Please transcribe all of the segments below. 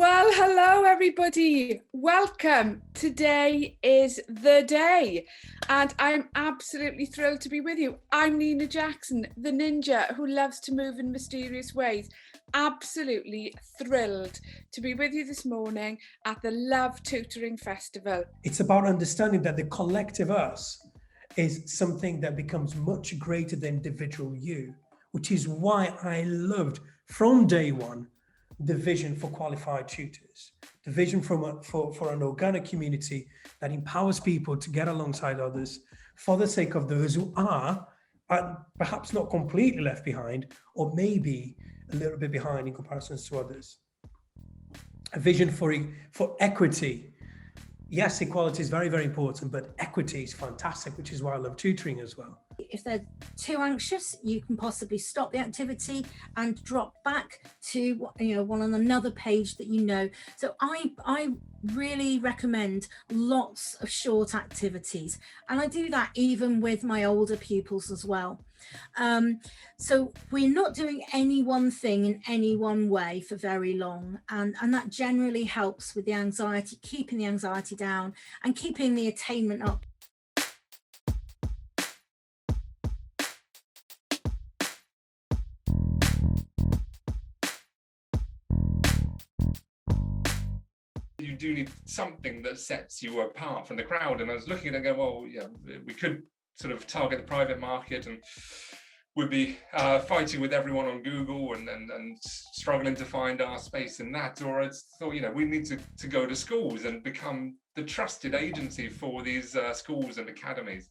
Well, hello everybody. Welcome. Today is the day and I'm absolutely thrilled to be with you. I'm Nina Jackson, the ninja who loves to move in mysterious ways. Absolutely thrilled to be with you this morning at the Love Tutoring Festival. It's about understanding that the collective us is something that becomes much greater than individual you, which is why I loved from day one the vision for qualified tutors, the vision for an organic community that empowers people to get alongside others for the sake of those who are perhaps not completely left behind, or maybe a little bit behind in comparison to others. A vision for equity. Yes, equality is very, very important, but equity is fantastic, which is why I love tutoring as well. If they're too anxious, you can possibly stop the activity and drop back to one on another page that you know. So I really recommend lots of short activities, and I do that even with my older pupils as well. So we're not doing any one thing in any one way for very long, and that generally helps with the anxiety, keeping the anxiety down and keeping the attainment up. You do need something that sets you apart from the crowd. And I was looking at it and going, well, yeah, we could sort of target the private market and would be fighting with everyone on Google and struggling to find our space in that. Or I thought, we need to go to schools and become the trusted agency for these schools and academies.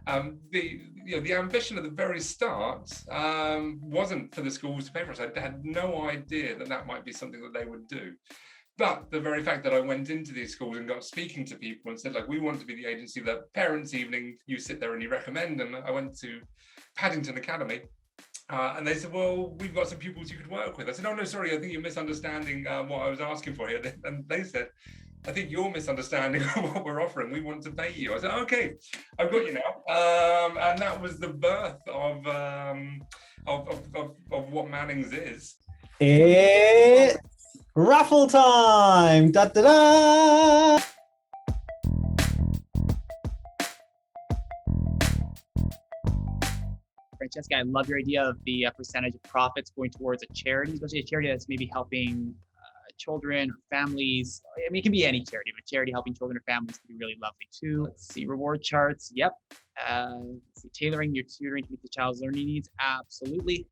The ambition at the very start wasn't for the schools to pay for us. I had no idea that might be something that they would do. But the very fact that I went into these schools and got speaking to people and said, like, we want to be the agency that parents' evening, you sit there and you recommend. And I went to Paddington Academy and they said, well, we've got some pupils you could work with. I said, oh, no, sorry, I think you're misunderstanding what I was asking for here. And they said, I think you're misunderstanding what we're offering. We want to pay you. I said, okay, I've got you now. And that was the birth of what Manning's is. It's raffle time! Da da da! Francesca, I love your idea of the percentage of profits going towards a charity, especially a charity that's maybe helping children or families. I mean, it can be any charity, but charity helping children or families can be really lovely too. Let's see, reward charts. Yep. Tailoring your tutoring to meet the child's learning needs. Absolutely.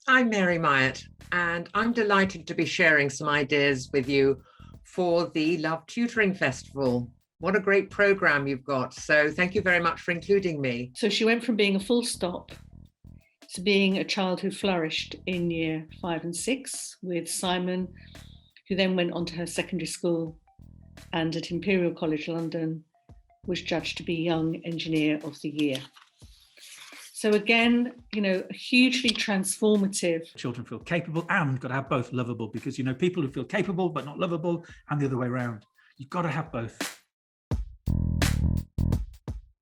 I'm Mary Myatt, and I'm delighted to be sharing some ideas with you for the Love Tutoring Festival. What a great program you've got. So thank you very much for including me. So she went from being a full stop to being a child who flourished in year 5 and 6 with Simon, who then went on to her secondary school and at Imperial College London was judged to be Young Engineer of the Year. So again, hugely transformative. Children feel capable and got to have both lovable, because, people who feel capable but not lovable, and the other way around. You've got to have both.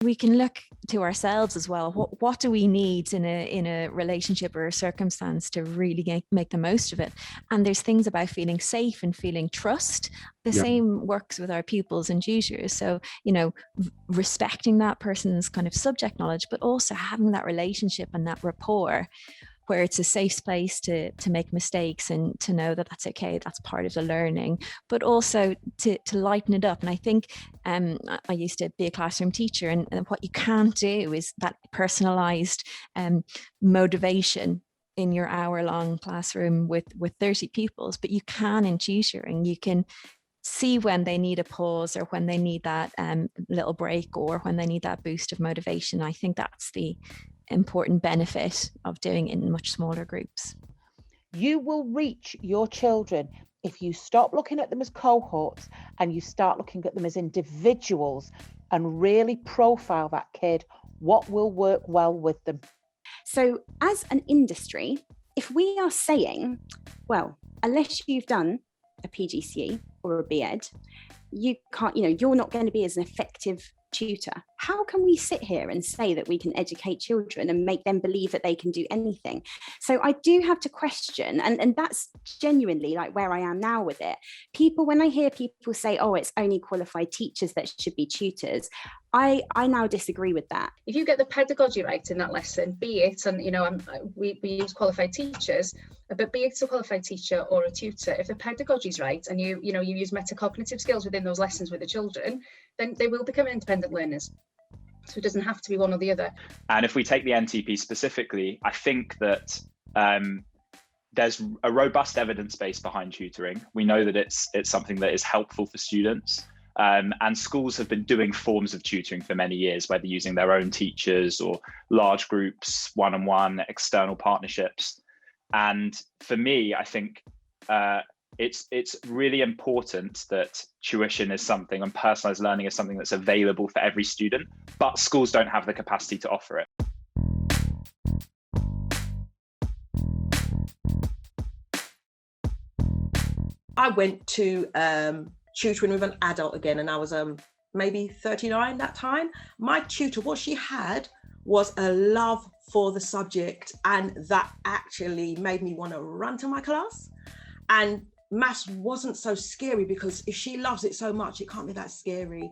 We can look to ourselves as well. What do we need in a relationship or a circumstance to really make the most of it? And there's things about feeling safe and feeling trust. The same works with our pupils and tutors. So, respecting that person's kind of subject knowledge, but also having that relationship and that rapport where it's a safe space to make mistakes and to know that that's okay, that's part of the learning, but also to lighten it up. And I think I used to be a classroom teacher, and what you can't do is that personalized motivation in your hour-long classroom with 30 pupils, but you can in tutoring. You can see when they need a pause or when they need that little break or when they need that boost of motivation. I think that's the important benefit of doing it in much smaller groups. You will reach your children if you stop looking at them as cohorts and you start looking at them as individuals and really profile that kid, what will work well with them. So as an industry, if we are saying, well, unless you've done a PGCE or a BEd, you can't, you're not going to be as an effective tutor. how can we sit here and say that we can educate children and make them believe that they can do anything? So I do have to question, and that's genuinely like where I am now with it. People, when I hear people say, oh, it's only qualified teachers that should be tutors, I now disagree with that. If you get the pedagogy right in that lesson, be it, and we use qualified teachers, but be it a qualified teacher or a tutor, if the pedagogy is right and you use metacognitive skills within those lessons with the children, then they will become independent learners. So it doesn't have to be one or the other. And if we take the NTP specifically, I think that there's a robust evidence base behind tutoring. We know that it's something that is helpful for students. And schools have been doing forms of tutoring for many years, whether using their own teachers or large groups, one-on-one, external partnerships. And for me, I think it's really important that tuition is something and personalized learning is something that's available for every student, but schools don't have the capacity to offer it. I went to tutoring with an adult again, and I was maybe 39 that time. My tutor, what she had was a love for the subject, and that actually made me want to run to my class. And maths wasn't so scary because if she loves it so much, it can't be that scary.